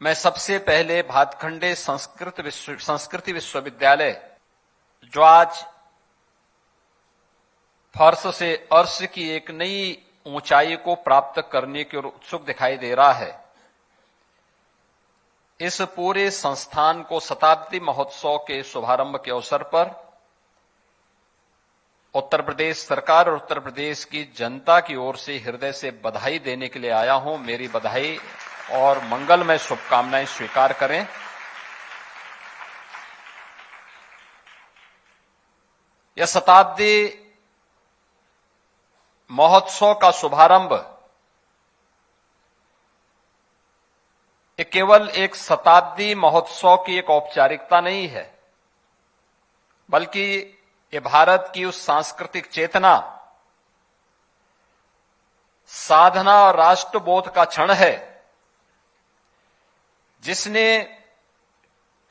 मैं सबसे पहले भातखंडे संस्कृति विश्वविद्यालय, जो आज फर्श से अर्श की एक नई ऊंचाई को प्राप्त करने की ओर उत्सुक दिखाई दे रहा है, इस पूरे संस्थान को शताब्दी महोत्सव के शुभारंभ के अवसर पर उत्तर प्रदेश सरकार और उत्तर प्रदेश की जनता की ओर से हृदय से बधाई देने के लिए आया हूं। मेरी बधाई और मंगलमय शुभकामनाएं स्वीकार करें। यह शताब्दी महोत्सव का शुभारंभ ये केवल एक शताब्दी महोत्सव की एक औपचारिकता नहीं है, बल्कि ये भारत की उस सांस्कृतिक चेतना, साधना और राष्ट्रबोध का क्षण है जिसने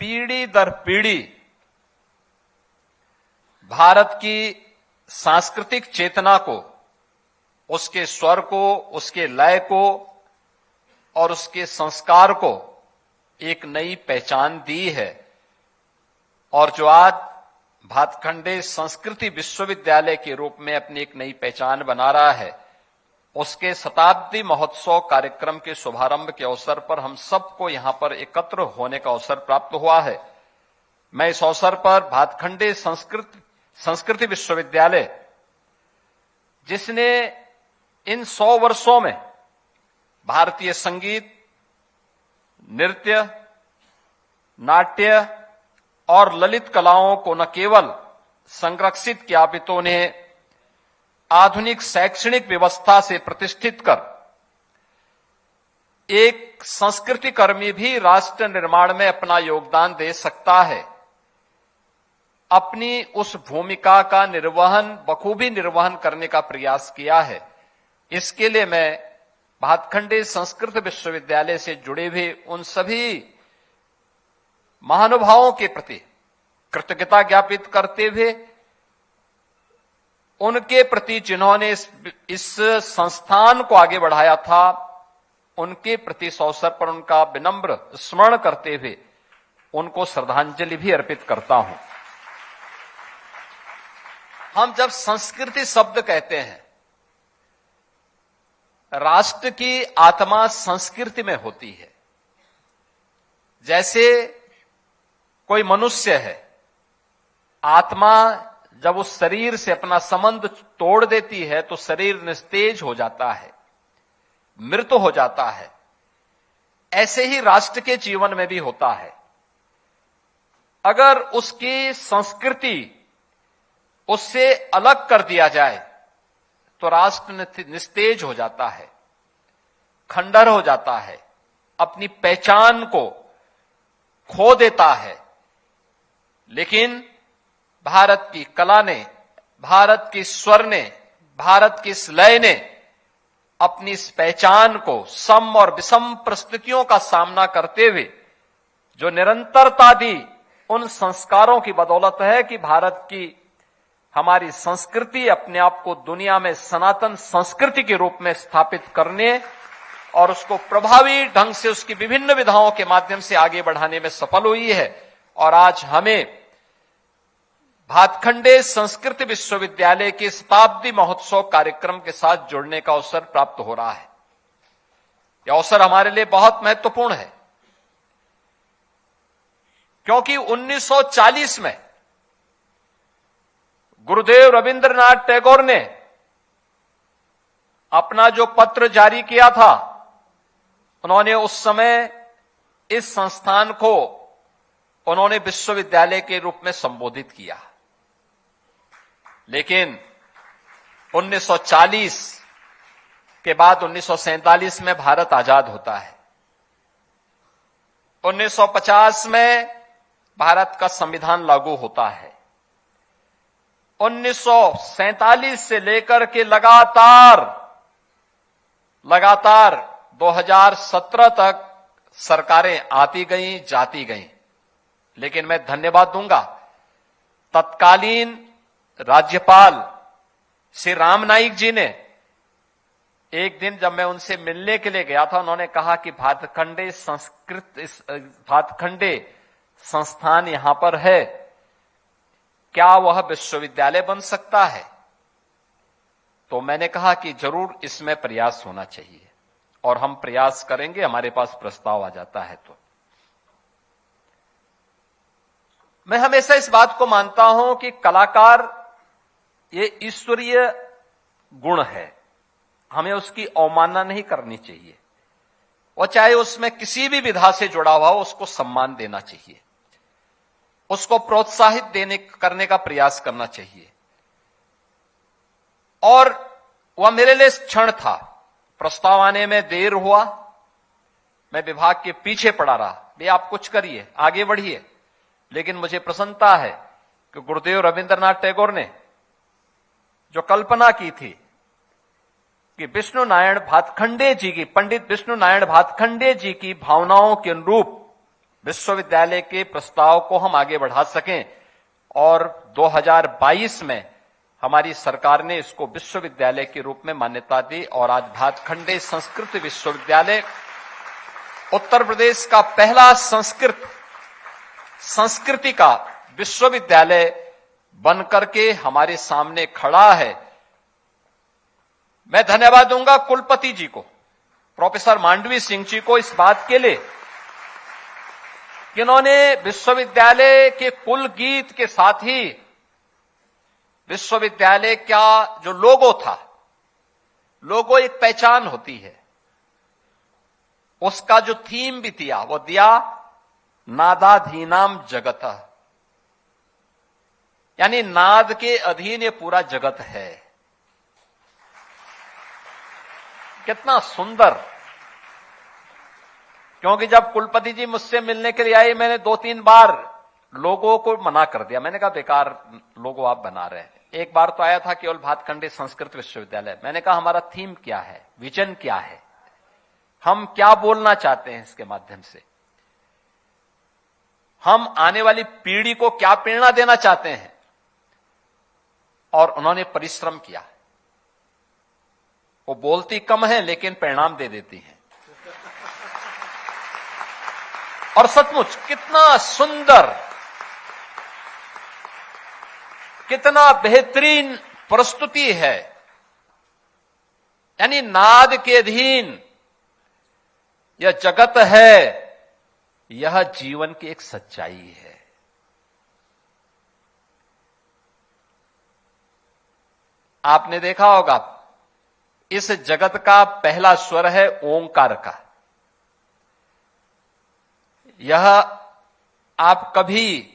पीढ़ी दर पीढ़ी भारत की सांस्कृतिक चेतना को, उसके स्वर को, उसके लय को और उसके संस्कार को एक नई पहचान दी है। और जो आज भातखंडे संस्कृति विश्वविद्यालय के रूप में अपनी एक नई पहचान बना रहा है, उसके शताब्दी महोत्सव कार्यक्रम के शुभारंभ के अवसर पर हम सबको यहां पर एकत्र होने का अवसर प्राप्त हुआ है। मैं इस अवसर पर भातखंडे संस्कृति विश्वविद्यालय, जिसने इन 100 वर्षों में भारतीय संगीत, नृत्य, नाट्य और ललित कलाओं को न केवल संरक्षित किया, अपितु उन्हें आधुनिक शैक्षणिक व्यवस्था से प्रतिष्ठित कर एक संस्कृति कर्मी भी राष्ट्र निर्माण में अपना योगदान दे सकता है, अपनी उस भूमिका का बखूबी निर्वहन करने का प्रयास किया है। इसके लिए मैं भातखंडे संस्कृत विश्वविद्यालय से जुड़े हुए उन सभी महानुभावों के प्रति कृतज्ञता ज्ञापित करते हुए, उनके प्रति जिन्होंने इस संस्थान को आगे बढ़ाया था, उनके प्रति इस अवसर पर उनका विनम्र स्मरण करते हुए उनको श्रद्धांजलि भी अर्पित करता हूं। हम जब संस्कृति शब्द कहते हैं, राष्ट्र की आत्मा संस्कृति में होती है। जैसे कोई मनुष्य है, आत्मा जब उस शरीर से अपना संबंध तोड़ देती है तो शरीर निस्तेज हो जाता है, मृत हो जाता है। ऐसे ही राष्ट्र के जीवन में भी होता है। अगर उसकी संस्कृति उससे अलग कर दिया जाए तो राष्ट्र निस्तेज हो जाता है, खंडर हो जाता है, अपनी पहचान को खो देता है। लेकिन भारत की कला ने, भारत की स्वर ने, भारत की इस लय ने अपनी इस पहचान को सम और विषम परिस्थितियों का सामना करते हुए जो निरंतरता दी, उन संस्कारों की बदौलत है कि भारत की हमारी संस्कृति अपने आप को दुनिया में सनातन संस्कृति के रूप में स्थापित करने और उसको प्रभावी ढंग से उसकी विभिन्न विधाओं के माध्यम से आगे बढ़ाने में सफल हुई है। और आज हमें भातखंडे संस्कृत विश्वविद्यालय के शताब्दी महोत्सव कार्यक्रम के साथ जुड़ने का अवसर प्राप्त हो रहा है। यह अवसर हमारे लिए बहुत महत्वपूर्ण है, क्योंकि 1940 में गुरुदेव रविंद्रनाथ टैगोर ने अपना जो पत्र जारी किया था, उन्होंने उस समय इस संस्थान को उन्होंने विश्वविद्यालय के रूप में संबोधित किया। लेकिन 1940 के बाद 1947 में भारत आजाद होता है। 1950 में भारत का संविधान लागू होता है। 1947 से लेकर के लगातार 2017 तक सरकारें आती गईं, जाती गईं। लेकिन मैं धन्यवाद दूंगा तत्कालीन राज्यपाल श्री राम नाईक जी ने एक दिन जब मैं उनसे मिलने के लिए गया था, उन्होंने कहा कि भातखंडे भातखंडे संस्थान यहां पर है, क्या वह विश्वविद्यालय बन सकता है? तो मैंने कहा कि जरूर इसमें प्रयास होना चाहिए और हम प्रयास करेंगे, हमारे पास प्रस्ताव आ जाता है तो। मैं हमेशा इस बात को मानता हूं कि कलाकार ये ईश्वरीय गुण है, हमें उसकी अवमानना नहीं करनी चाहिए, और चाहे उसमें किसी भी विधा से जुड़ा हुआ हो उसको सम्मान देना चाहिए, उसको प्रोत्साहित करने का प्रयास करना चाहिए। और वह मेरे लिए क्षण था, प्रस्ताव आने में देर हुआ, मैं विभाग के पीछे पड़ा रहा, भैया आप कुछ करिए, आगे बढ़िए। लेकिन मुझे प्रसन्नता है कि गुरुदेव रविंद्रनाथ टैगोर ने जो कल्पना की थी कि विष्णु नारायण भातखंडे जी की, पंडित विष्णु नारायण भातखंडे जी की भावनाओं के अनुरूप विश्वविद्यालय के प्रस्ताव को हम आगे बढ़ा सकें, और 2022 में हमारी सरकार ने इसको विश्वविद्यालय के रूप में मान्यता दी, और आज भातखंडे संस्कृत विश्वविद्यालय उत्तर प्रदेश का पहला संस्कृति का विश्वविद्यालय बनकर के हमारे सामने खड़ा है। मैं धन्यवाद दूंगा कुलपति जी को, प्रोफेसर मांडवी सिंह जी को, इस बात के लिए कि इन्होंने विश्वविद्यालय के कुल गीत के साथ ही विश्वविद्यालय का जो लोगो था, लोगो एक पहचान होती है, उसका जो थीम भी दिया वो दिया नादाधीनाम जगतः, यानी नाद के अधीन ये पूरा जगत है। कितना सुंदर। क्योंकि जब कुलपति जी मुझसे मिलने के लिए आए, मैंने 2-3 बार लोगों को मना कर दिया, मैंने कहा बेकार लोगो आप बना रहे हैं। एक बार तो आया था केवल भातखंडे संस्कृत विश्वविद्यालय, मैंने कहा हमारा थीम क्या है, विजन क्या है, हम क्या बोलना चाहते हैं इसके माध्यम से, हम आने वाली पीढ़ी को क्या प्रेरणा देना चाहते हैं। और उन्होंने परिश्रम किया, वो बोलती कम है लेकिन परिणाम दे देती हैं। और सचमुच कितना सुंदर, कितना बेहतरीन प्रस्तुति है, यानी नाद के अधीन यह जगत है, यह जीवन की एक सच्चाई है। आपने देखा होगा इस जगत का पहला स्वर है ओंकार का। यह आप कभी,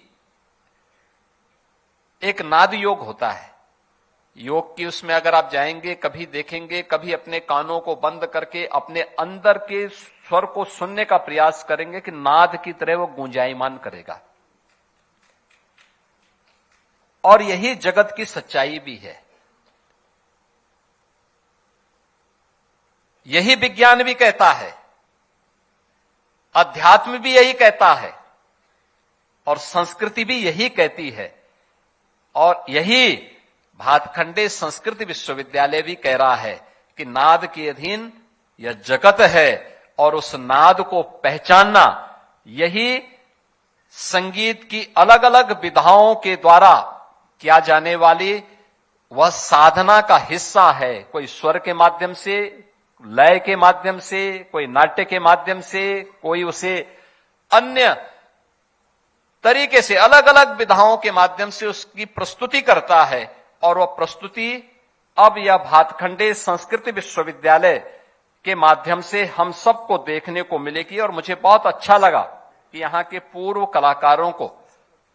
एक नाद योग होता है, योग की उसमें अगर आप जाएंगे कभी देखेंगे, कभी अपने कानों को बंद करके अपने अंदर के स्वर को सुनने का प्रयास करेंगे कि नाद की तरह वो गूंजायमान करेगा। और यही जगत की सच्चाई भी है, यही विज्ञान भी कहता है, अध्यात्म भी यही कहता है, और संस्कृति भी यही कहती है, और यही भातखंडे संस्कृत विश्वविद्यालय भी कह रहा है कि नाद के अधीन यह जगत है, और उस नाद को पहचानना यही संगीत की अलग अलग विधाओं के द्वारा किया जाने वाली वह साधना का हिस्सा है। कोई स्वर के माध्यम से, लय के माध्यम से, कोई नाट्य के माध्यम से, कोई उसे अन्य तरीके से अलग अलग विधाओं के माध्यम से उसकी प्रस्तुति करता है। और वह प्रस्तुति अब यह भातखंडे संस्कृत विश्वविद्यालय के माध्यम से हम सबको देखने को मिलेगी। और मुझे बहुत अच्छा लगा कि यहां के पूर्व कलाकारों को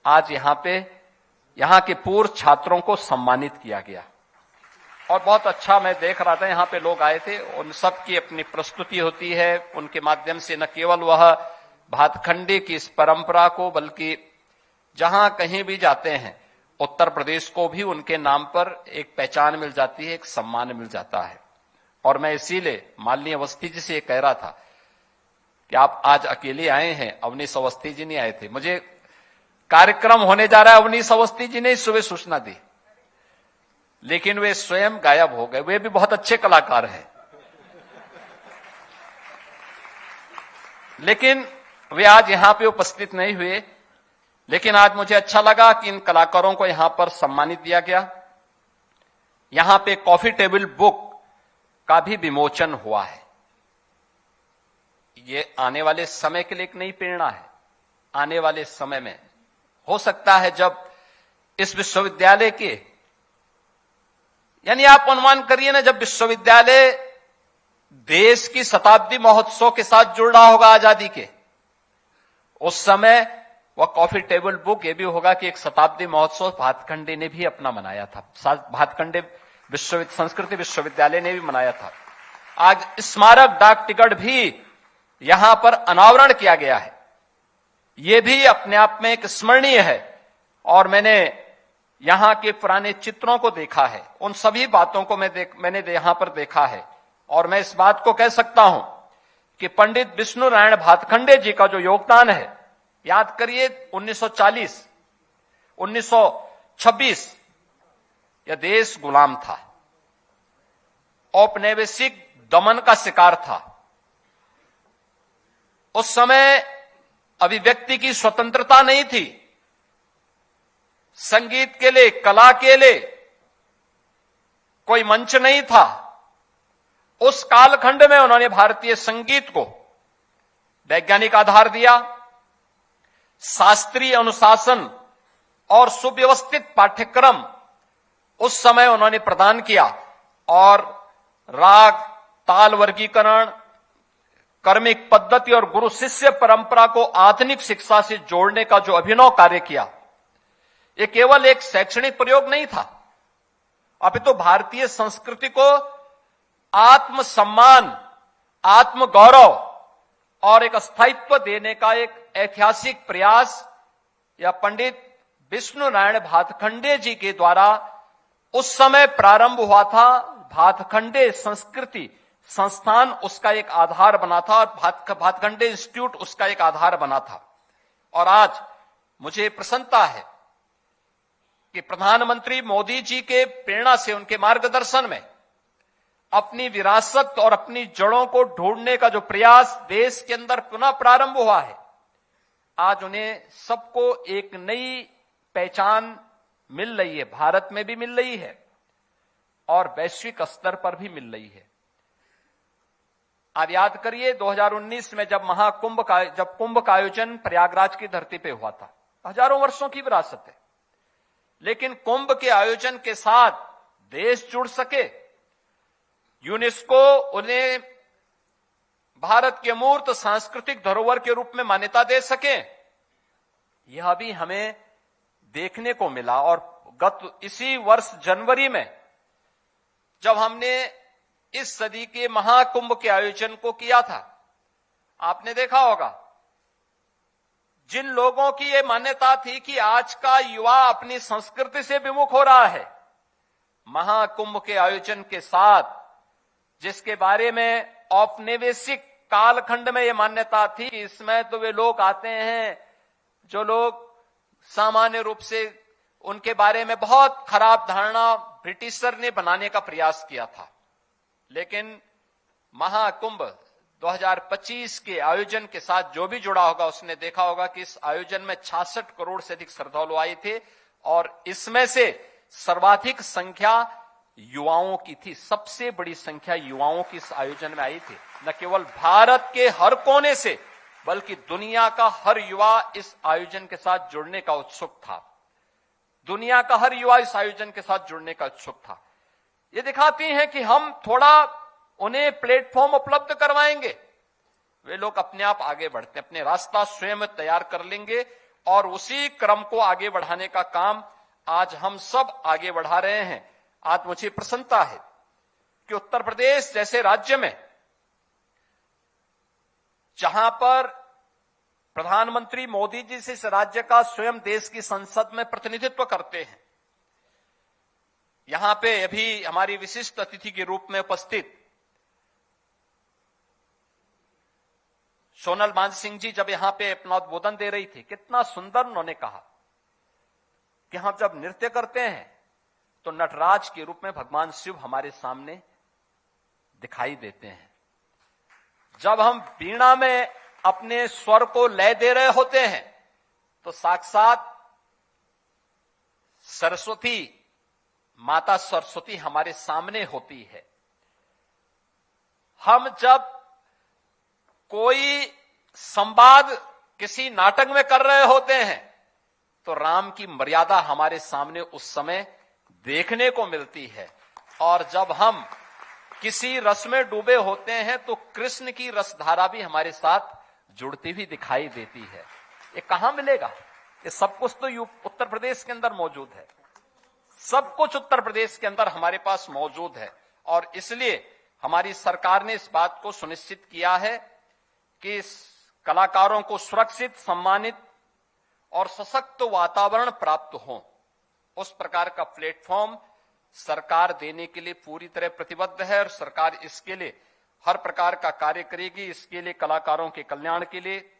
आज यहां के पूर्व छात्रों को सम्मानित किया गया। और बहुत अच्छा मैं देख रहा था, यहां पे लोग आए थे, उन सबकी अपनी प्रस्तुति होती है, उनके माध्यम से न केवल वह भातखंडे की इस परंपरा को, बल्कि जहां कहीं भी जाते हैं उत्तर प्रदेश को भी उनके नाम पर एक पहचान मिल जाती है, एक सम्मान मिल जाता है। और मैं इसीलिए मालिनी अवस्थी जी से ये कह रहा था कि आप आज अकेले आए हैं, अवनीश अवस्थी जी नहीं आए थे। मुझे कार्यक्रम होने जा रहा है, अवनीश अवस्थी जी ने सुबह सूचना दी, लेकिन वे स्वयं गायब हो गए। वे भी बहुत अच्छे कलाकार हैं, लेकिन वे आज यहां पे उपस्थित नहीं हुए। लेकिन आज मुझे अच्छा लगा कि इन कलाकारों को यहां पर सम्मानित दिया गया। यहां पे कॉफी टेबल बुक का भी विमोचन हुआ है। ये आने वाले समय के लिए एक नई प्रेरणा है। आने वाले समय में हो सकता है जब इस विश्वविद्यालय के, यानी आप अनुमान करिए ना, जब विश्वविद्यालय देश की शताब्दी महोत्सव के साथ जुड़ रहा होगा आजादी के, उस समय वह कॉफी टेबल बुक ये भी होगा कि एक शताब्दी महोत्सव भातखंडे ने भी अपना मनाया था, भातखंडे संस्कृति विश्वविद्यालय ने भी मनाया था। आज स्मारक डाक टिकट भी यहां पर अनावरण किया गया है। यह भी अपने आप में एक स्मरणीय है। और मैंने यहां के पुराने चित्रों को देखा है, उन सभी बातों को मैंने यहां पर देखा है। और मैं इस बात को कह सकता हूं कि पंडित विष्णु नारायण भातखंडे जी का जो योगदान है, याद करिए 1940, 1926 यह देश गुलाम था, औपनिवेशिक दमन का शिकार था। उस समय अभिव्यक्ति की स्वतंत्रता नहीं थी। संगीत के लिए, कला के लिए कोई मंच नहीं था। उस कालखंड में उन्होंने भारतीय संगीत को वैज्ञानिक आधार दिया, शास्त्रीय अनुशासन और सुव्यवस्थित पाठ्यक्रम उस समय उन्होंने प्रदान किया, और राग, ताल वर्गीकरण, कर्मिक पद्धति और गुरु शिष्य परंपरा को आधुनिक शिक्षा से जोड़ने का जो अभिनव कार्य किया, यह केवल एक शैक्षणिक प्रयोग नहीं था, अपितु भारतीय संस्कृति को आत्मसम्मान, आत्मगौरव और एक स्थायित्व देने का एक ऐतिहासिक प्रयास या पंडित विष्णु नारायण भातखंडे जी के द्वारा उस समय प्रारंभ हुआ था। भातखंडे संस्कृति संस्थान उसका एक आधार बना था, और भातखंडे इंस्टीट्यूट उसका एक आधार बना था। और आज मुझे प्रसन्नता है कि प्रधानमंत्री मोदी जी के प्रेरणा से, उनके मार्गदर्शन में अपनी विरासत और अपनी जड़ों को ढूंढने का जो प्रयास देश के अंदर पुनः प्रारंभ हुआ है, आज उन्हें सबको एक नई पहचान मिल रही है। भारत में भी मिल रही है और वैश्विक स्तर पर भी मिल रही है। आप याद करिए 2019 में जब कुंभ का आयोजन प्रयागराज की धरती पे हुआ था, हजारों वर्षों की विरासत है, लेकिन कुंभ के आयोजन के साथ देश जुड़ सके, यूनेस्को उन्हें भारत के अमूर्त सांस्कृतिक धरोहर के रूप में मान्यता दे सके, यह भी हमें देखने को मिला। और इसी वर्ष जनवरी में जब हमने इस सदी के महाकुंभ के आयोजन को किया था, आपने देखा होगा जिन लोगों की यह मान्यता थी कि आज का युवा अपनी संस्कृति से विमुख हो रहा है, महाकुंभ के आयोजन के साथ, जिसके बारे में औपनिवेशिक कालखंड में यह मान्यता थी कि इसमें तो वे लोग आते हैं जो लोग सामान्य रूप से, उनके बारे में बहुत खराब धारणा ब्रिटिशर ने बनाने का प्रयास किया था। लेकिन महाकुंभ 2025 के आयोजन के साथ जो भी जुड़ा होगा उसने देखा होगा कि इस आयोजन में 66 करोड़ से अधिक श्रद्धालु आए थे, और इसमें से सर्वाधिक संख्या युवाओं की थी। सबसे बड़ी संख्या युवाओं की इस आयोजन में आई थी। न केवल भारत के हर कोने से, बल्कि दुनिया का हर युवा इस आयोजन के साथ जुड़ने का उत्सुक था। दुनिया का हर युवा इस आयोजन के साथ जुड़ने का उत्सुक था। ये दिखाती हैं कि हम थोड़ा उन्हें प्लेटफॉर्म उपलब्ध करवाएंगे, वे लोग अपने आप आगे बढ़ते, अपने रास्ता स्वयं तैयार कर लेंगे, और उसी क्रम को आगे बढ़ाने का काम आज हम सब आगे बढ़ा रहे हैं। आज मुझे प्रसन्नता है कि उत्तर प्रदेश जैसे राज्य में, जहां पर प्रधानमंत्री मोदी जी से इस राज्य का स्वयं देश की संसद में प्रतिनिधित्व करते हैं, यहां पे अभी हमारी विशिष्ट अतिथि के रूप में उपस्थित सोनल मानसिंह जी जब यहां पे अपना उद्बोधन दे रही थी, कितना सुंदर उन्होंने कहा कि हम जब नृत्य करते हैं तो नटराज के रूप में भगवान शिव हमारे सामने दिखाई देते हैं। जब हम वीणा में अपने स्वर को लय दे रहे होते हैं तो साक्षात सरस्वती, माता सरस्वती हमारे सामने होती है। हम जब कोई संवाद किसी नाटक में कर रहे होते हैं तो राम की मर्यादा हमारे सामने उस समय देखने को मिलती है, और जब हम किसी रस में डूबे होते हैं तो कृष्ण की रसधारा भी हमारे साथ जुड़ती हुई दिखाई देती है। ये कहां मिलेगा? ये सब कुछ तो उत्तर प्रदेश के अंदर मौजूद है, सब कुछ उत्तर प्रदेश के अंदर हमारे पास मौजूद है। और इसलिए हमारी सरकार ने इस बात को सुनिश्चित किया है कि इस कलाकारों को सुरक्षित, सम्मानित और सशक्त वातावरण प्राप्त हो, उस प्रकार का प्लेटफॉर्म सरकार देने के लिए पूरी तरह प्रतिबद्ध है, और सरकार इसके लिए हर प्रकार का कार्य करेगी। इसके लिए कलाकारों के कल्याण के लिए,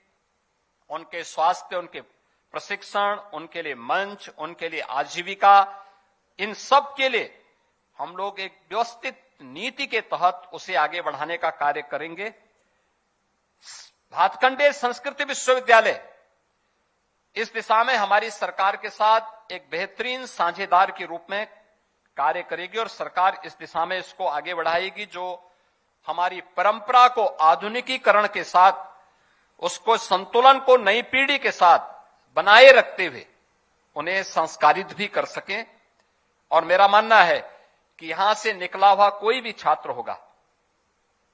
उनके स्वास्थ्य, उनके प्रशिक्षण, उनके लिए मंच, उनके लिए आजीविका, इन सब के लिए हम लोग एक व्यवस्थित नीति के तहत उसे आगे बढ़ाने का कार्य करेंगे। भातखंडे संस्कृति विश्वविद्यालय इस दिशा में हमारी सरकार के साथ एक बेहतरीन साझेदार के रूप में कार्य करेगी, और सरकार इस दिशा में इसको आगे बढ़ाएगी। जो हमारी परंपरा को आधुनिकीकरण के साथ, उसको संतुलन को नई पीढ़ी के साथ बनाए रखते हुए उन्हें संस्कारित भी कर सकें। और मेरा मानना है कि यहां से निकला हुआ कोई भी छात्र होगा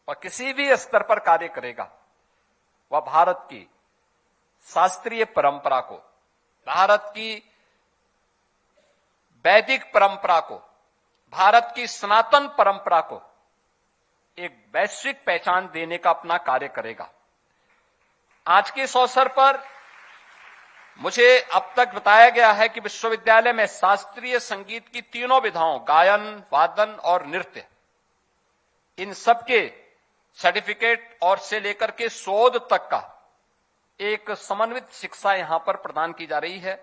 और किसी भी स्तर पर कार्य करेगा, वह भारत की शास्त्रीय परंपरा को, भारत की वैदिक परंपरा को, भारत की सनातन परंपरा को एक वैश्विक पहचान देने का अपना कार्य करेगा। आज के इस अवसर पर मुझे अब तक बताया गया है कि विश्वविद्यालय में शास्त्रीय संगीत की तीनों विधाओं, गायन, वादन और नृत्य, इन सबके सर्टिफिकेट और से लेकर के शोध तक का एक समन्वित शिक्षा यहां पर प्रदान की जा रही है।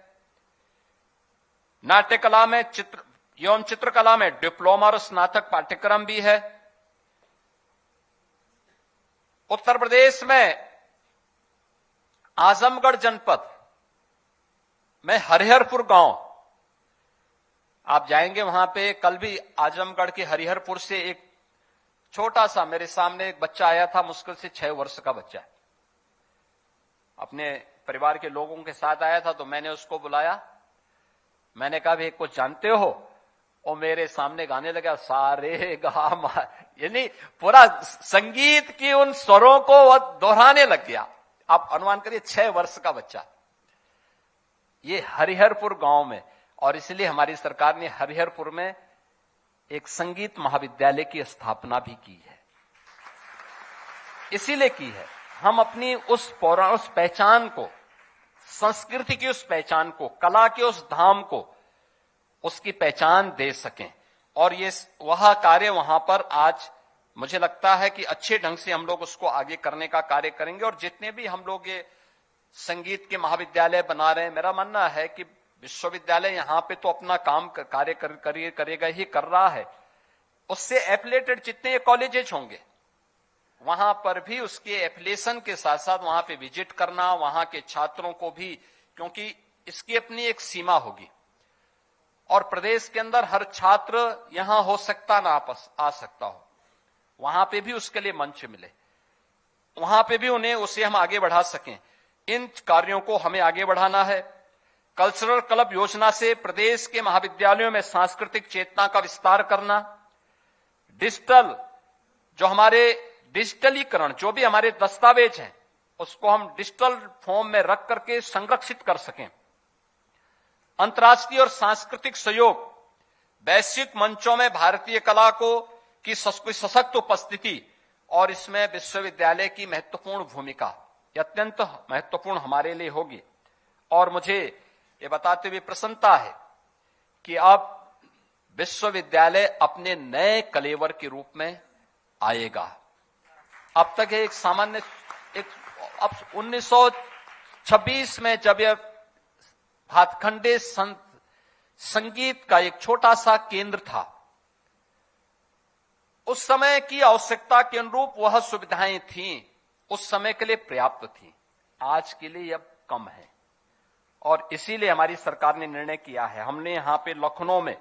नाट्य कला में, एवं चित्रकला में डिप्लोमा और स्नातक पाठ्यक्रम भी है। उत्तर प्रदेश में आजमगढ़ जनपद में हरिहरपुर गांव, आप जाएंगे वहां पे, कल भी आजमगढ़ के हरिहरपुर से एक छोटा सा मेरे सामने एक बच्चा आया था, मुश्किल से 6 वर्ष का बच्चा, अपने परिवार के लोगों के साथ आया था। तो मैंने उसको बुलाया, मैंने कहा भाई कुछ जानते हो? और मेरे सामने गाने लगा, सारे गा, यानी पूरा संगीत की उन स्वरों को वह दोहराने लग गया। आप अनुमान करिए 6 वर्ष का बच्चा, ये हरिहरपुर गांव में। और इसलिए हमारी सरकार ने हरिहरपुर में एक संगीत महाविद्यालय की स्थापना भी की है। इसीलिए की है, हम अपनी उस पहचान को, संस्कृति की उस पहचान को, कला के उस धाम को, उसकी पहचान दे सकें। और ये वह कार्य वहां पर आज मुझे लगता है कि अच्छे ढंग से हम लोग उसको आगे करने का कार्य करेंगे। और जितने भी हम लोग ये संगीत के महाविद्यालय बना रहे हैं, मेरा मानना है कि विश्वविद्यालय यहां पे तो अपना काम कार्य करेगा ही, कर रहा है, उससे एफिलेटेड जितने कॉलेजेस होंगे वहां पर भी उसके एफिलिएशन के साथ साथ वहां पे विजिट करना, वहां के छात्रों को भी, क्योंकि इसकी अपनी एक सीमा होगी और प्रदेश के अंदर हर छात्र यहां हो सकता ना आ सकता हो, वहां पे भी उसके लिए मंच मिले, वहां पे भी उन्हें उसे हम आगे बढ़ा सकें। इन कार्यों को हमें आगे बढ़ाना है। कल्चरल क्लब योजना से प्रदेश के महाविद्यालयों में सांस्कृतिक चेतना का विस्तार करना, डिजिटल, जो हमारे डिजिटलीकरण, जो भी हमारे दस्तावेज हैं उसको हम डिजिटल फॉर्म में रख करके संरक्षित कर सकें। अंतर्राष्ट्रीय और सांस्कृतिक सहयोग, वैश्विक मंचों में भारतीय कला को की सशक्त उपस्थिति, और इसमें विश्वविद्यालय की महत्वपूर्ण भूमिका अत्यंत महत्वपूर्ण हमारे लिए होगी। और मुझे ये बताते हुए प्रसन्नता है कि अब विश्वविद्यालय अपने नए कलेवर के रूप में आएगा। अब तक एक सामान्य, अब 1926 में जब यह भातखंडे संगीत का एक छोटा सा केंद्र था, उस समय की आवश्यकता के अनुरूप वह सुविधाएं थीं, उस समय के लिए पर्याप्त थी, आज के लिए अब कम है। और इसीलिए हमारी सरकार ने निर्णय किया है, हमने यहां पे लखनऊ में,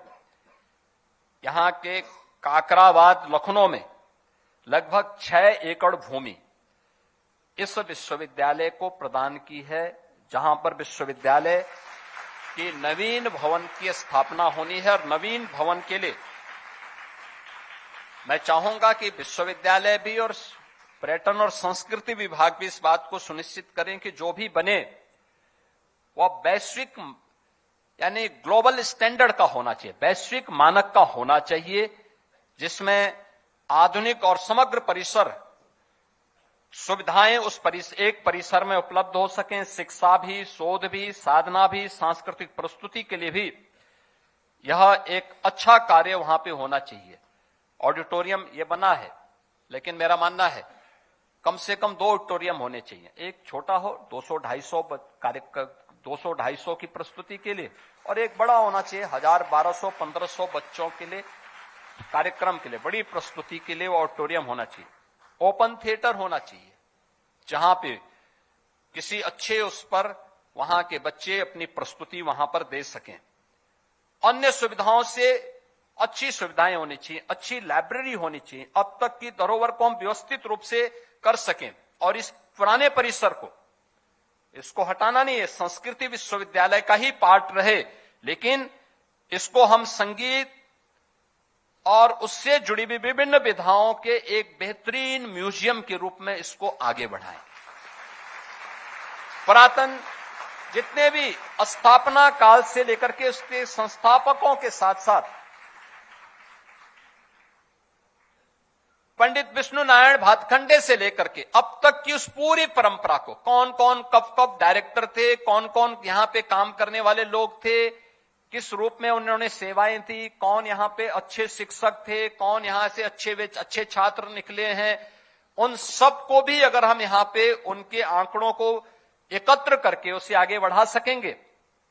यहां के काकराबाद लखनऊ में लगभग 6 एकड़ भूमि इस विश्वविद्यालय को प्रदान की है, जहां पर विश्वविद्यालय के नवीन भवन की स्थापना होनी है। और नवीन भवन के लिए मैं चाहूंगा कि विश्वविद्यालय भी और पर्यटन और संस्कृति विभाग भी इस बात को सुनिश्चित करें कि जो भी बने वह वैश्विक यानी ग्लोबल स्टैंडर्ड का होना चाहिए, वैश्विक मानक का होना चाहिए, जिसमें आधुनिक और समग्र परिसर सुविधाएं उस एक परिसर में उपलब्ध हो सकें। शिक्षा भी, शोध भी, साधना भी, सांस्कृतिक प्रस्तुति के लिए भी यह एक अच्छा कार्य वहां पे होना चाहिए। ऑडिटोरियम ये बना है, लेकिन मेरा मानना है कम से कम 2 ऑडिटोरियम होने चाहिए। एक छोटा हो 200-250 की प्रस्तुति के लिए, और एक बड़ा होना चाहिए 1000, 1200, 1500 बच्चों के लिए कार्यक्रम के लिए, बड़ी प्रस्तुति के लिए ऑडिटोरियम होना चाहिए। ओपन थिएटर होना चाहिए, जहां पे किसी अच्छे उस पर वहां के बच्चे अपनी प्रस्तुति वहां पर दे सकें। अन्य सुविधाओं से अच्छी सुविधाएं होनी चाहिए, अच्छी लाइब्रेरी होनी चाहिए, अब तक की धरोहर को हम व्यवस्थित रूप से कर सकें। और इस पुराने परिसर को, इसको हटाना नहीं है, संस्कृति विश्वविद्यालय का ही पार्ट रहे, लेकिन इसको हम संगीत और उससे जुड़ी हुई विभिन्न विधाओं के एक बेहतरीन म्यूजियम के रूप में इसको आगे बढ़ाएं। पुरातन जितने भी स्थापना काल से लेकर के उसके संस्थापकों के साथ साथ पंडित विष्णु नारायण भातखंडे से लेकर के अब तक की उस पूरी परंपरा को, कौन कौन कब कब डायरेक्टर थे, कौन कौन यहां पे काम करने वाले लोग थे, किस रूप में उन्होंने सेवाएं थी, कौन यहां पे अच्छे शिक्षक थे, कौन यहां से अच्छे छात्र निकले हैं, उन सब को भी अगर हम यहां पे उनके आंकड़ों को एकत्र करके उसे आगे बढ़ा सकेंगे,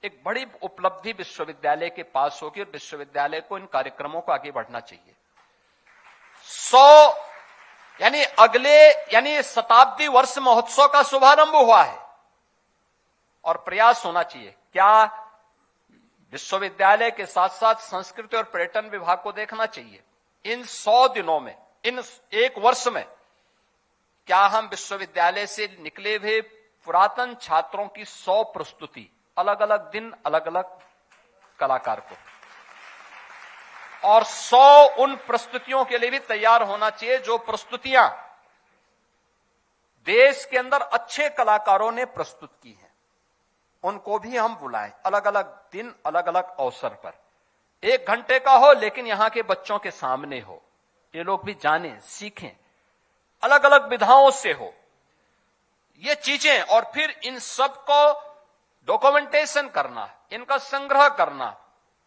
एक बड़ी उपलब्धि विश्वविद्यालय के पास होगी। और विश्वविद्यालय को इन कार्यक्रमों को आगे बढ़ना चाहिए। 100 यानी शताब्दी वर्ष महोत्सव का शुभारंभ हुआ है, और प्रयास होना चाहिए क्या विश्वविद्यालय के साथ साथ संस्कृति और पर्यटन विभाग को देखना चाहिए इन 100 दिनों में, इन एक वर्ष में क्या हम विश्वविद्यालय से निकले हुए पुरातन छात्रों की 100 प्रस्तुति, अलग अलग दिन अलग अलग कलाकार को, और 100 उन प्रस्तुतियों के लिए भी तैयार होना चाहिए जो प्रस्तुतियां देश के अंदर अच्छे कलाकारों ने प्रस्तुत की हैं, उनको भी हम बुलाएं, अलग अलग दिन अलग अलग अवसर पर। 1 घंटे का हो, लेकिन यहां के बच्चों के सामने हो, ये लोग भी जानें, सीखें, अलग अलग विधाओं से हो ये चीजें। और फिर इन सब को डॉक्यूमेंटेशन करना, इनका संग्रह करना,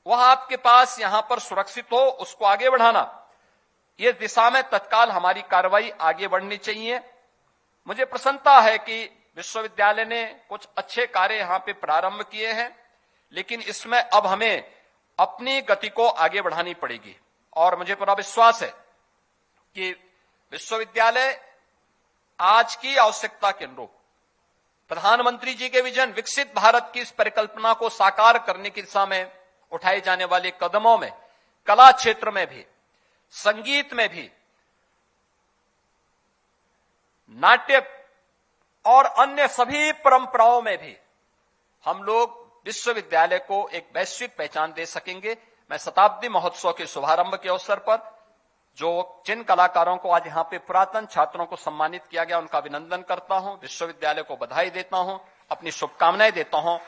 वह आपके पास यहां पर सुरक्षित हो, उसको आगे बढ़ाना, ये दिशा में तत्काल हमारी कार्रवाई आगे बढ़नी चाहिए। मुझे प्रसन्नता है कि विश्वविद्यालय ने कुछ अच्छे कार्य यहां पे प्रारंभ किए हैं, लेकिन इसमें अब हमें अपनी गति को आगे बढ़ानी पड़ेगी। और मुझे पूरा विश्वास है कि विश्वविद्यालय आज की आवश्यकता के अनुरूप प्रधानमंत्री जी के विजन विकसित भारत की इस परिकल्पना को साकार करने की दिशा में उठाए जाने वाले कदमों में, कला क्षेत्र में भी, संगीत में भी, नाट्य और अन्य सभी परंपराओं में भी हम लोग विश्वविद्यालय को एक वैश्विक पहचान दे सकेंगे। मैं शताब्दी महोत्सव के शुभारंभ के अवसर पर जिन कलाकारों को आज यहां पे पुरातन छात्रों को सम्मानित किया गया, उनका अभिनंदन करता हूं, विश्वविद्यालय को बधाई देता हूं, अपनी शुभकामनाएं देता हूं।